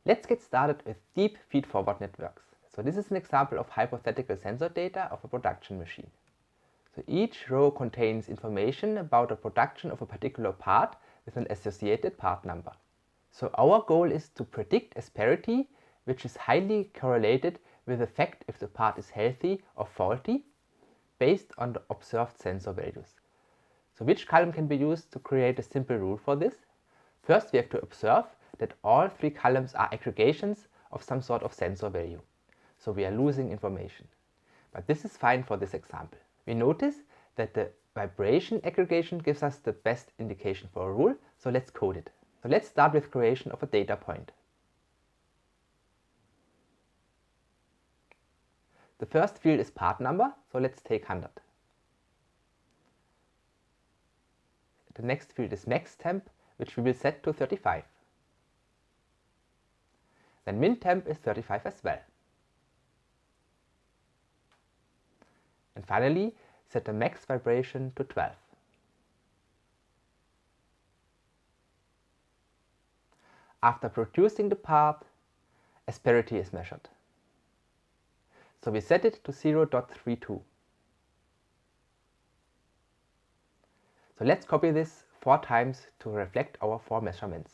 Let's get started with deep feedforward networks. So this is an example of hypothetical sensor data of a production machine. So each row contains information about the production of a particular part with an associated part number. So our goal is to predict asperity, which is highly correlated with the fact if the part is healthy or faulty, based on the observed sensor values. So which column can be used to create a simple rule for this? First, we have to observe that all three columns are aggregations of some sort of sensor value. So we are losing information. But this is fine for this example. We notice that the vibration aggregation gives us the best indication for a rule, so let's code it. So let's start with creation of a data point. The first field is part number, so let's take 100. The next field is max temp, which we will set to 35. Then min temp is 35 as well. And finally, set the max vibration to 12. After producing the part, asperity is measured. So we set it to 0.32. So let's copy this 4 times to reflect our 4 measurements.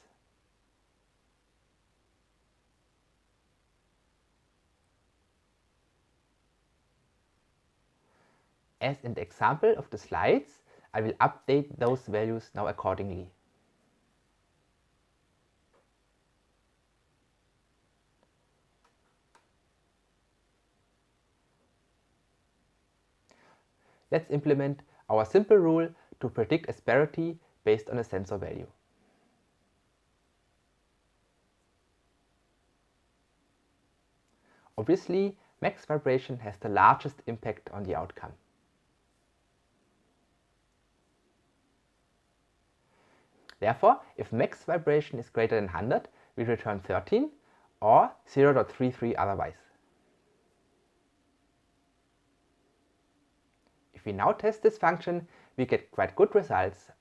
As in the example of the slides, I will update those values now accordingly. Let's implement our simple rule to predict asperity based on a sensor value. Obviously, max vibration has the largest impact on the outcome. Therefore, if max vibration is greater than 100, we return 13 or 0.33 otherwise. If we now test this function, we get quite good results.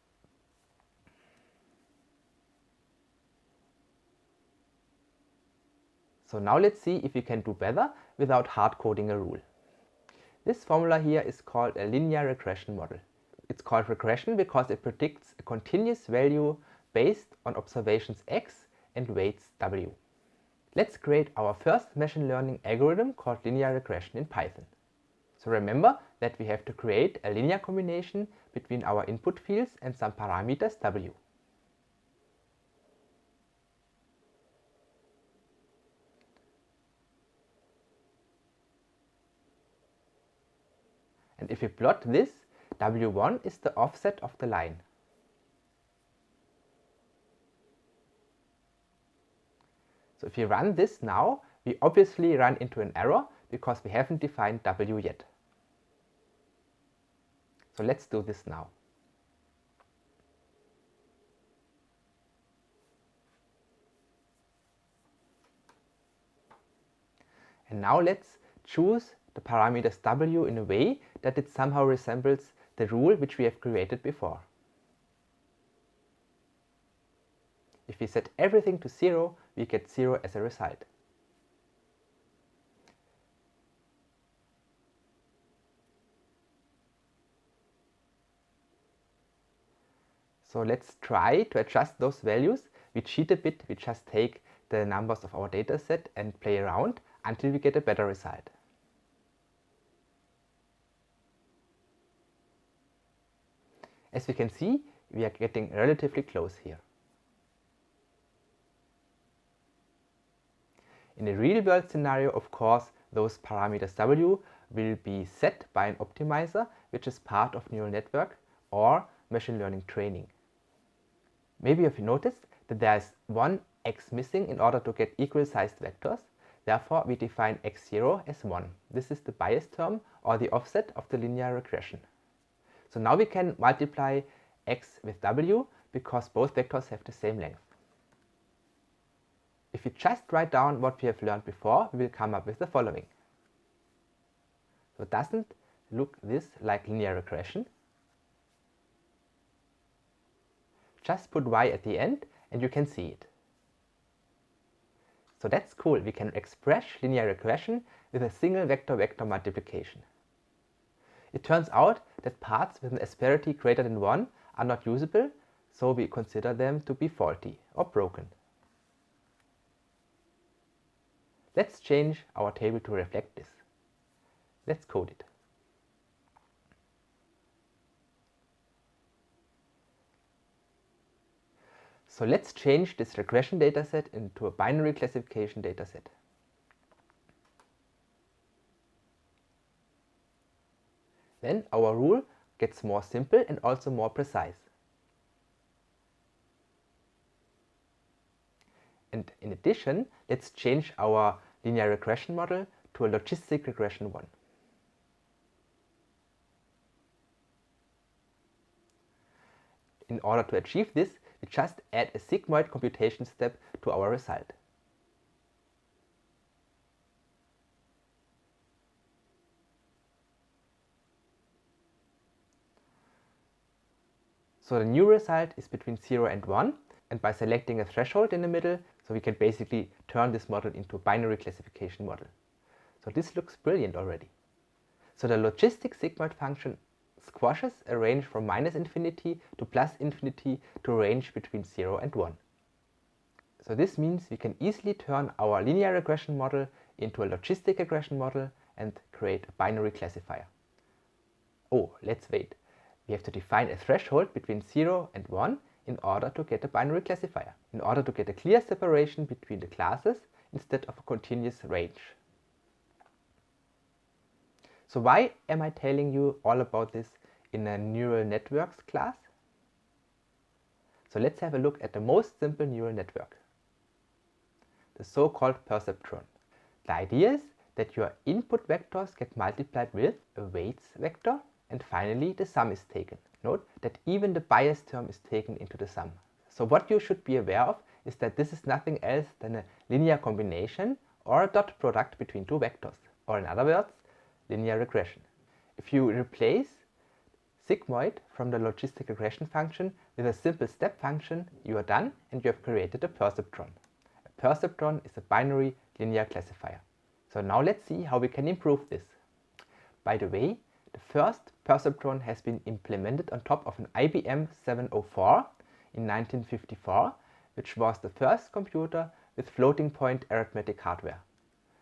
So now let's see if we can do better without hard coding a rule. This formula here is called a linear regression model. It's called regression because it predicts a continuous value based on observations x and weights w. Let's create our first machine learning algorithm called linear regression in Python. So remember that we have to create a linear combination between our input fields and some parameters w. And if we plot this, w1 is the offset of the line. So if we run this now, we obviously run into an error because we haven't defined w yet. So let's do this now. And now let's choose the parameters w in a way that it somehow resembles the rule which we have created before. If we set everything to 0, we get 0 as a result. So let's try to adjust those values. We cheat a bit, we just take the numbers of our data set and play around until we get a better result. As we can see, we are getting relatively close here. In a real-world scenario, of course, those parameters w will be set by an optimizer, which is part of neural network or machine learning training. Maybe you've noticed that there is one x missing in order to get equal-sized vectors. Therefore, we define x0 as 1. This is the bias term or the offset of the linear regression. So now we can multiply x with w because both vectors have the same length. If we just write down what we have learned before, we will come up with the following. So doesn't look this like linear regression? Just put y at the end and you can see it. So that's cool, we can express linear regression with a single vector-vector multiplication. It turns out that paths with an asperity greater than 1 are not usable, so we consider them to be faulty or broken. Let's change our table to reflect this. Let's code it. So let's change this regression dataset into a binary classification dataset. Then our rule gets more simple and also more precise. And in addition, let's change our linear regression model to a logistic regression one. In order to achieve this, we just add a sigmoid computation step to our result. So the new result is between 0 and 1, and by selecting a threshold in the middle, so we can basically turn this model into a binary classification model. So this looks brilliant already. So the logistic sigmoid function squashes a range from -infinity to +infinity to a range between 0 and 1. So this means we can easily turn our linear regression model into a logistic regression model and create a binary classifier. Oh, let's wait. We have to define a threshold between 0 and 1 in order to get a binary classifier, in order to get a clear separation between the classes instead of a continuous range. So why am I telling you all about this in a neural networks class? So let's have a look at the most simple neural network, the so-called perceptron. The idea is that your input vectors get multiplied with a weights vector, and finally the sum is taken. Note that even the bias term is taken into the sum. So what you should be aware of is that this is nothing else than a linear combination or a dot product between two vectors, or in other words, linear regression. If you replace sigmoid from the logistic regression function with a simple step function, you are done and you have created a perceptron. A perceptron is a binary linear classifier. So now let's see how we can improve this. By the way, the first perceptron has been implemented on top of an IBM 704 in 1954, which was the first computer with floating point arithmetic hardware.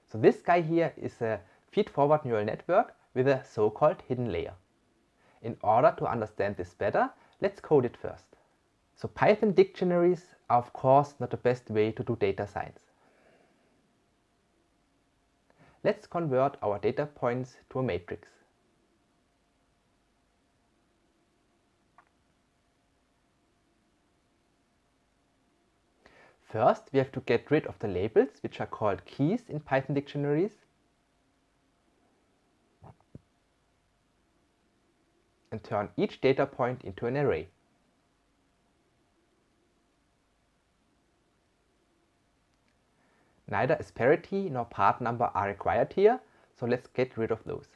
So this guy here is a feed-forward neural network with a so-called hidden layer. In order to understand this better, let's code it first. So Python dictionaries are of course not the best way to do data science. Let's convert our data points to a matrix. First, we have to get rid of the labels, which are called keys in Python dictionaries. And turn each data point into an array. Neither asperity nor part number are required here, so let's get rid of those.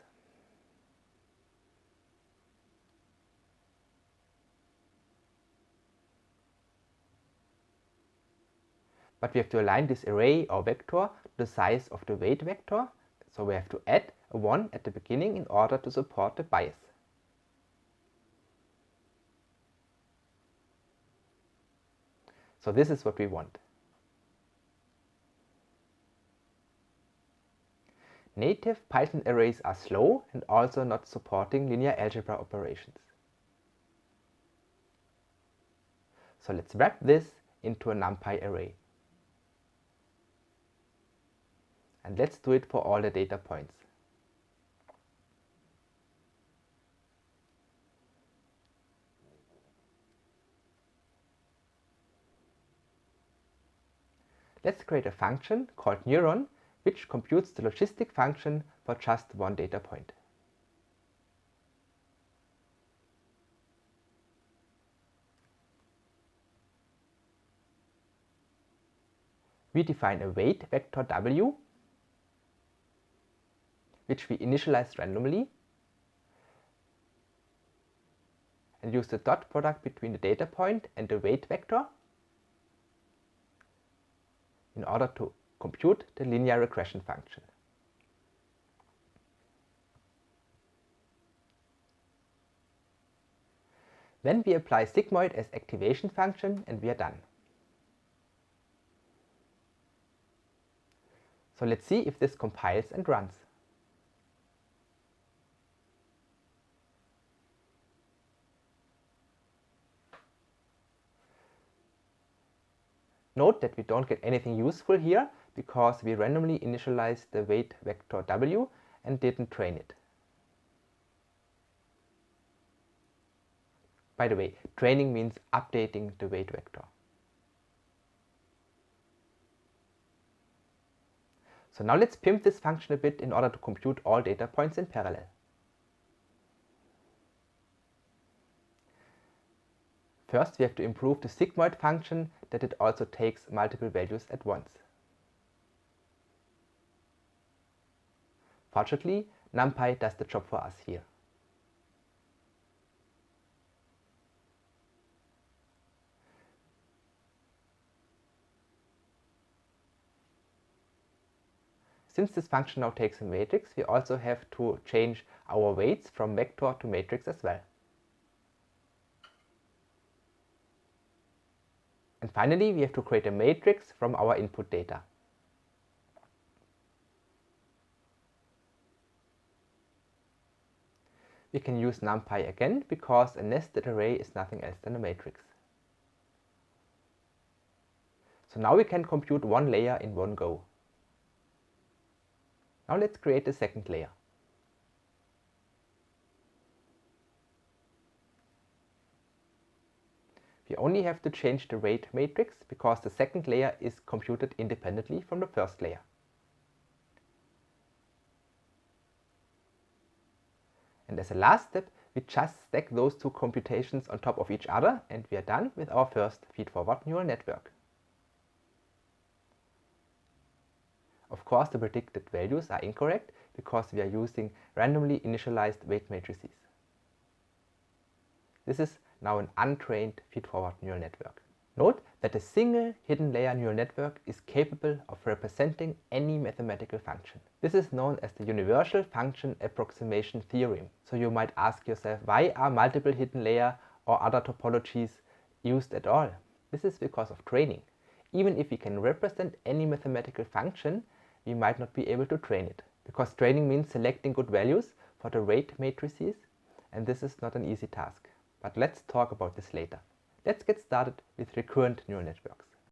But we have to align this array or vector to the size of the weight vector, so we have to add a 1 at the beginning in order to support the bias. So this is what we want. Native Python arrays are slow and also not supporting linear algebra operations. So let's wrap this into a NumPy array. And let's do it for all the data points. Let's create a function called neuron, which computes the logistic function for just one data point. We define a weight vector w, which we initialize randomly, and use the dot product between the data point and the weight vector in order to compute the linear regression function. Then we apply sigmoid as activation function and we are done. So let's see if this compiles and runs. Note that we don't get anything useful here because we randomly initialized the weight vector w and didn't train it. By the way, training means updating the weight vector. So now let's pimp this function a bit in order to compute all data points in parallel. First, we have to improve the sigmoid function that it also takes multiple values at once. Fortunately, NumPy does the job for us here. Since this function now takes a matrix, we also have to change our weights from vector to matrix as well. And finally, we have to create a matrix from our input data. We can use NumPy again because a nested array is nothing else than a matrix. So now we can compute one layer in one go. Now let's create a second layer. We only have to change the weight matrix because the second layer is computed independently from the first layer. And as a last step, we just stack those two computations on top of each other and we are done with our first feedforward neural network. Of course, the predicted values are incorrect because we are using randomly initialized weight matrices. This is now an untrained feedforward neural network. Note that a single hidden layer neural network is capable of representing any mathematical function. This is known as the universal function approximation theorem. So you might ask yourself, why are multiple hidden layer or other topologies used at all? This is because of training. Even if we can represent any mathematical function, we might not be able to train it. Because training means selecting good values for the weight matrices, and this is not an easy task. But let's talk about this later. Let's get started with recurrent neural networks.